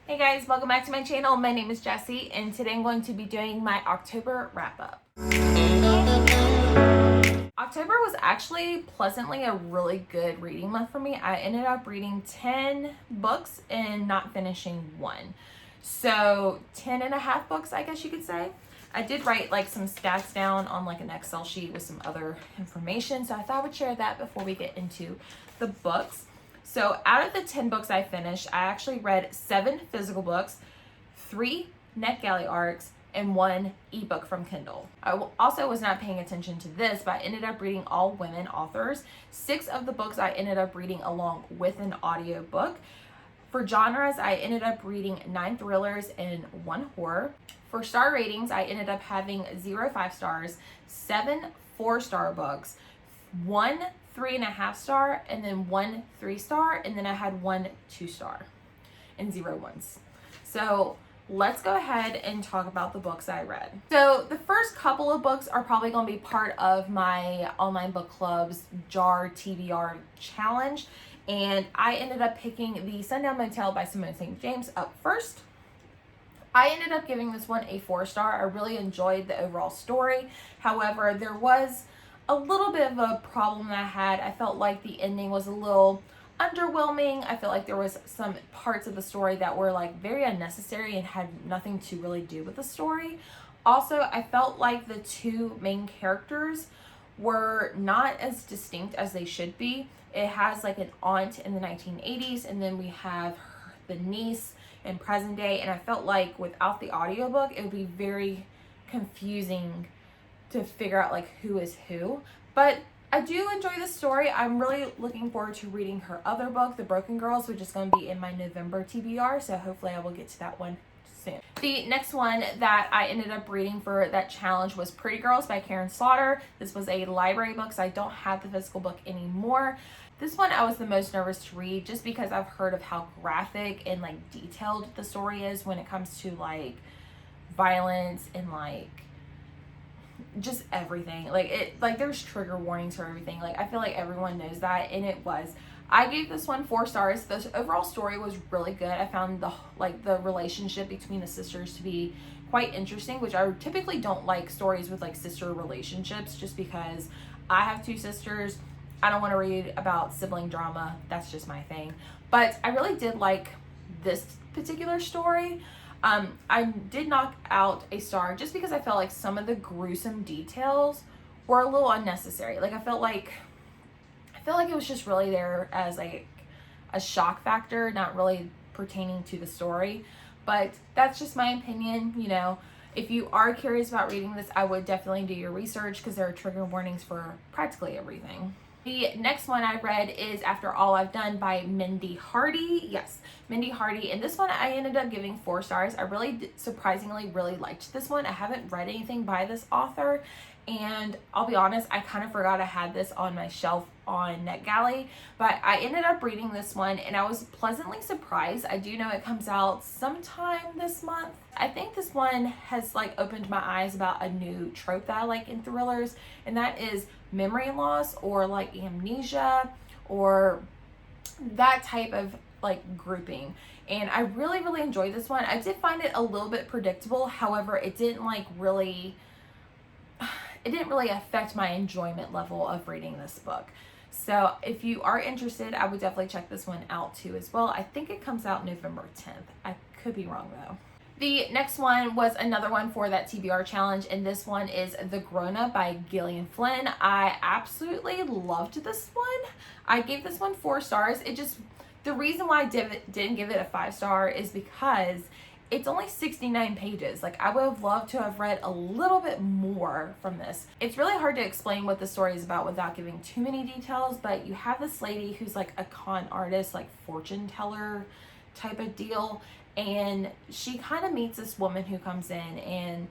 Hey guys, welcome back to my channel. My name is Jessie and today I'm going to be doing my October wrap up. October was actually pleasantly a really good reading month for me. I ended up reading 10 books and not finishing one. So 10 and a half books, I guess you could say. I did write like some stats down on like an Excel sheet with some other information. So I thought I would share that before we get into the books. So out of the 10 books I finished, I actually read 7 physical books, 3 NetGalley arcs, and 1 ebook from Kindle. I also was not paying attention to this, but I ended up reading all women authors. 6 of the books I ended up reading along with an audiobook. For genres, I ended up reading 9 thrillers and 1 horror. For star ratings, I ended up having 0 5 stars, 7 4-star books, 1 3.5 star, and then 1 3-star, and then I had 1 2-star, and 0 ones. So let's go ahead and talk about the books I read. So the first couple of books are probably going to be part of my online book club's Jar TBR challenge, and I ended up picking the Sunken Motel by Simone St. James up first. I ended up giving this one a 4-star. I really enjoyed the overall story. However, there was a little bit of a problem that I had. I felt like the ending was a little underwhelming. I felt like there was some parts of the story that were like very unnecessary and had nothing to really do with the story. Also, I felt like the 2 main characters were not as distinct as they should be. It has like an aunt in the 1980s, and then we have the niece in present day, and I felt like without the audiobook it would be very confusing to figure out like who is who. But I do enjoy the story. I'm really looking forward to reading her other book, The Broken Girls, which is going to be in my November TBR, so hopefully I will get to that one soon. The next one that I ended up reading for that challenge was Pretty Girls by Karen Slaughter. This was a library book, so I don't have the physical book anymore. This one I was the most nervous to read just because I've heard of how graphic and like detailed the story is when it comes to like violence and like just everything. Like there's trigger warnings for everything. Like I feel like everyone knows that, and it was. I gave this one 4 stars. The overall story was really good. I found the relationship between the sisters to be quite interesting, which I typically don't like stories with like sister relationships just because I have 2 sisters. I don't want to read about sibling drama. That's just my thing. But I really did like this particular story. I did knock out a star just because I felt like some of the gruesome details were a little unnecessary. Like I felt like it was just really there as like a shock factor, not really pertaining to the story. But that's just my opinion. You know, if you are curious about reading this, I would definitely do your research because there are trigger warnings for practically everything. The next one I read is After All I've Done by Mindy Hardy. Yes, Mindy Hardy. And this one I ended up giving 4 stars. I really surprisingly really liked this one. I haven't read anything by this author, and I'll be honest, I kind of forgot I had this on my shelf on NetGalley, but I ended up reading this one and I was pleasantly surprised. I do know it comes out sometime this month. I think this one has like opened my eyes about a new trope that I like in thrillers, and that is memory loss or like amnesia or that type of like grouping. And I really enjoyed this one. I did find it a little bit predictable. However, it didn't really affect my enjoyment level of reading this book. So if you are interested, I would definitely check this one out too as well. I think it comes out November 10th. I could be wrong though. The next one was another one for that TBR challenge, and this one is The Grown Up by Gillian Flynn. I absolutely loved this one. I gave this one 4 stars. The reason why I didn't give it a 5-star is because it's only 69 pages. Like I would have loved to have read a little bit more from this. It's really hard to explain what the story is about without giving too many details, but you have this lady who's like a con artist, like fortune teller type of deal, and she kind of meets this woman who comes in, and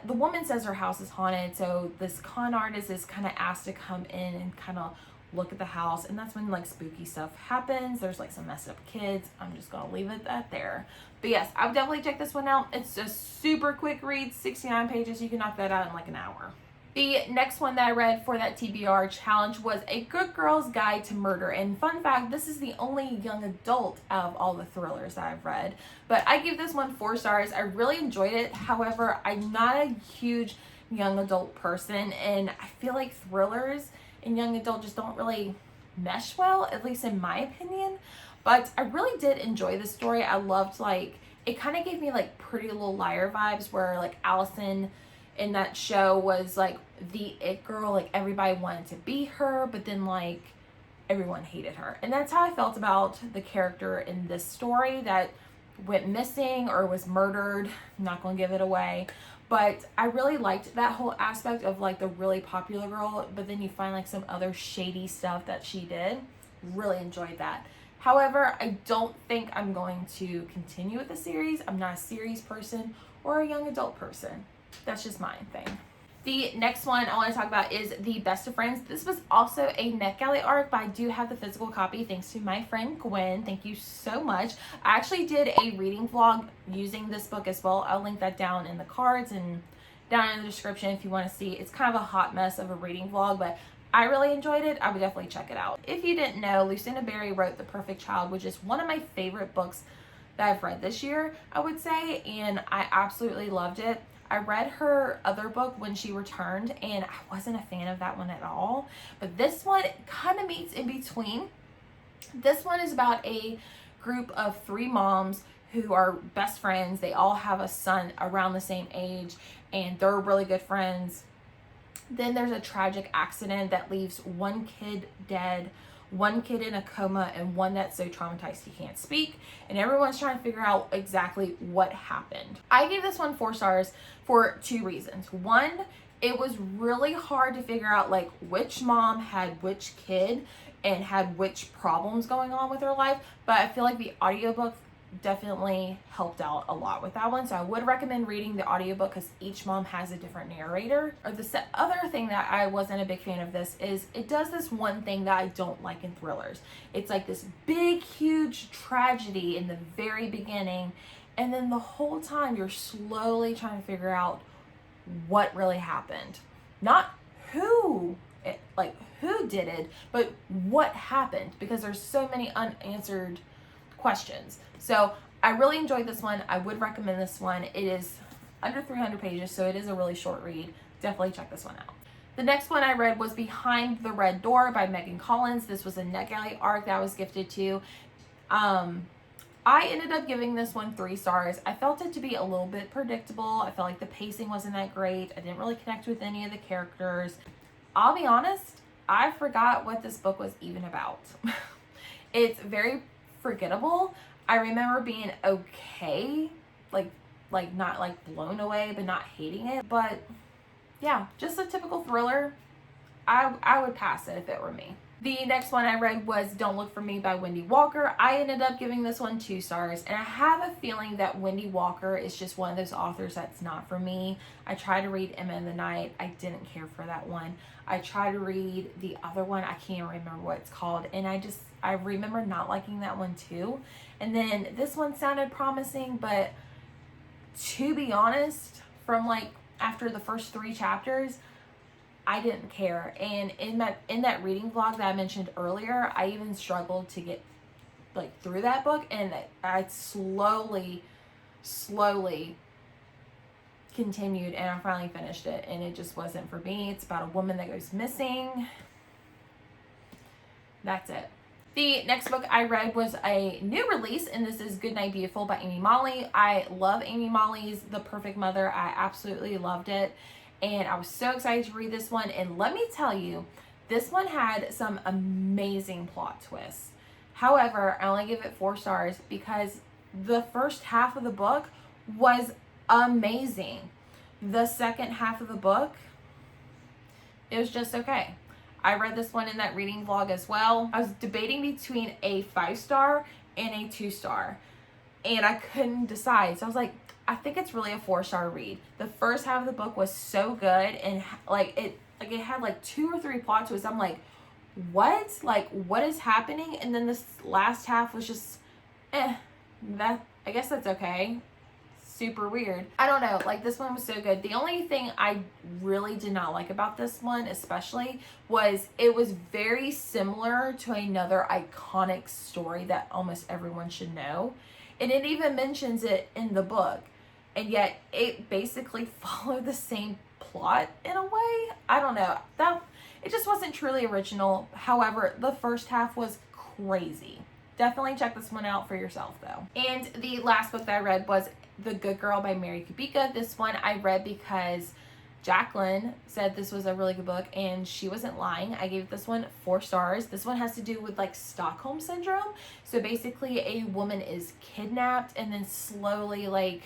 the woman says her house is haunted, so this con artist is kind of asked to come in and kind of look at the house, and that's when like spooky stuff happens. There's like some messed up kids. I'm just gonna leave it at there. But yes, I would definitely check this one out. It's a super quick read, 69 pages. You can knock that out in like an hour. The next one that I read for that TBR challenge was A Good Girl's Guide to Murder. And fun fact, this is the only young adult out of all the thrillers that I've read. But I give this one 4 stars. I really enjoyed it. However, I'm not a huge young adult person, and I feel like thrillers and young adult just don't really mesh well, at least in my opinion. But I really did enjoy the story. I loved, like, it kind of gave me like Pretty Little Liar vibes, where like Allison in that show was like the it girl, like everybody wanted to be her, but then like everyone hated her. And that's how I felt about the character in this story that went missing or was murdered. I'm not gonna give it away, but I really liked that whole aspect of like the really popular girl, but then you find like some other shady stuff that she did. Really enjoyed that. However, I don't think I'm going to continue with the series. I'm not a series person or a young adult person. That's just my thing. The next one I want to talk about is The Best of Friends. This was also a NetGalley arc, but I do have the physical copy thanks to my friend Gwen. Thank you so much. I actually did a reading vlog using this book as well. I'll link that down in the cards and down in the description if you want to see. It's kind of a hot mess of a reading vlog, but I really enjoyed it. I would definitely check it out. If you didn't know, Lucinda Berry wrote The Perfect Child, which is one of my favorite books that I've read this year, I would say, and I absolutely loved it. I read her other book, When She Returned, and I wasn't a fan of that one at all. But this one kind of meets in between. This one is about a group of 3 moms who are best friends. They all have a son around the same age, and they're really good friends. Then there's a tragic accident that leaves 1 kid dead, 1 kid in a coma, and 1 that's so traumatized he can't speak, and everyone's trying to figure out exactly what happened. I gave this one 4 stars for 2 reasons. 1, it was really hard to figure out like which mom had which kid and had which problems going on with her life, but I feel like the audiobook definitely helped out a lot with that one. So I would recommend reading the audiobook because each mom has a different narrator. Or the other thing that I wasn't a big fan of this is it does this one thing that I don't like in thrillers. It's like this big, huge tragedy in the very beginning, and then the whole time you're slowly trying to figure out what really happened. Not who did it, but what happened, because there's so many unanswered questions. So I really enjoyed this one. I would recommend this one. It is under 300 pages, so it is a really short read. Definitely check this one out. The next one I read was Behind the Red Door by Megan Collins. This was a NetGalley arc that I was gifted to. I ended up giving this one 3 stars. I felt it to be a little bit predictable. I felt like the pacing wasn't that great. I didn't really connect with any of the characters. I'll be honest, I forgot what this book was even about. It's very forgettable. I remember being okay, like not like blown away, but not hating it. But yeah, just a typical thriller. I would pass it if it were me. The next one I read was Don't Look for Me by Wendy Walker. I ended up giving this one 2 stars, and I have a feeling that Wendy Walker is just one of those authors that's not for me. I tried to read Emma in the Night. I didn't care for that one. I tried to read the other one. I can't remember what it's called, and I remember not liking that one too. And then this one sounded promising, but to be honest, from like after the first 3 chapters, I didn't care. And in that reading vlog that I mentioned earlier, I even struggled to get like through that book, and I slowly continued, and I finally finished it, and it just wasn't for me. It's about a woman that goes missing. That's it. The next book I read was a new release, and this is Goodnight Beautiful by Amy Molly. I love Amy Molly's The Perfect Mother. I absolutely loved it, and I was so excited to read this one. And let me tell you, this one had some amazing plot twists. However, I only give it 4 stars because the first half of the book was amazing. The second half of the book, it was just okay. I read this one in that reading vlog as well. I was debating between a 5-star and a 2-star, and I couldn't decide. So I was like, I think it's really a 4-star read. The first half of the book was so good, and it had like 2 or 3 plot twists. I'm like, what? Like, what is happening? And then this last half was just, I guess that's okay. super weird. I don't know, like this one was so good. The only thing I really did not like about this one especially was it was very similar to another iconic story that almost everyone should know. And it even mentions it in the book. And yet it basically followed the same plot in a way. I don't know. It just wasn't truly original. However, the first half was crazy. Definitely check this one out for yourself though. And the last book that I read was The Good Girl by Mary Kubica. This one I read because Jacqueline said this was a really good book and she wasn't lying. I gave this one 4 stars. This one has to do with like Stockholm syndrome. So basically a woman is kidnapped and then slowly like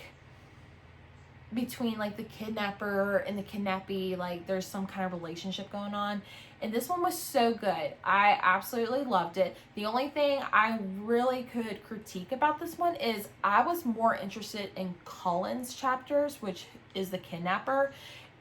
between like the kidnapper and the kidnappee, like there's some kind of relationship going on. And this one was so good. I absolutely loved it. The only thing I really could critique about this one is I was more interested in Colin's chapters, which is the kidnapper.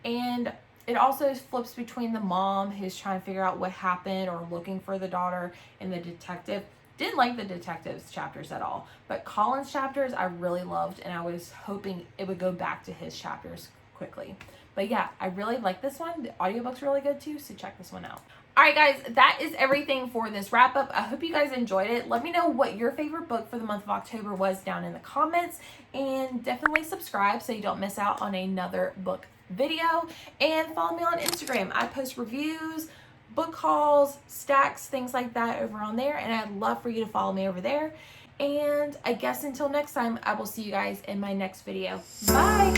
And it also flips between the mom who's trying to figure out what happened or looking for the daughter and the detective. Didn't like the detective's chapters at all, but Colin's chapters I really loved, and I was hoping it would go back to his chapters quickly. But yeah, I really like this one. The audiobook's really good too, so check this one out. Alright guys, that is everything for this wrap up. I hope you guys enjoyed it. Let me know what your favorite book for the month of October was down in the comments, and definitely subscribe so you don't miss out on another book video, and follow me on Instagram. I post reviews, book hauls, stacks, things like that over on there, and I'd love for you to follow me over there. And I guess until next time, I will see you guys in my next video. Bye!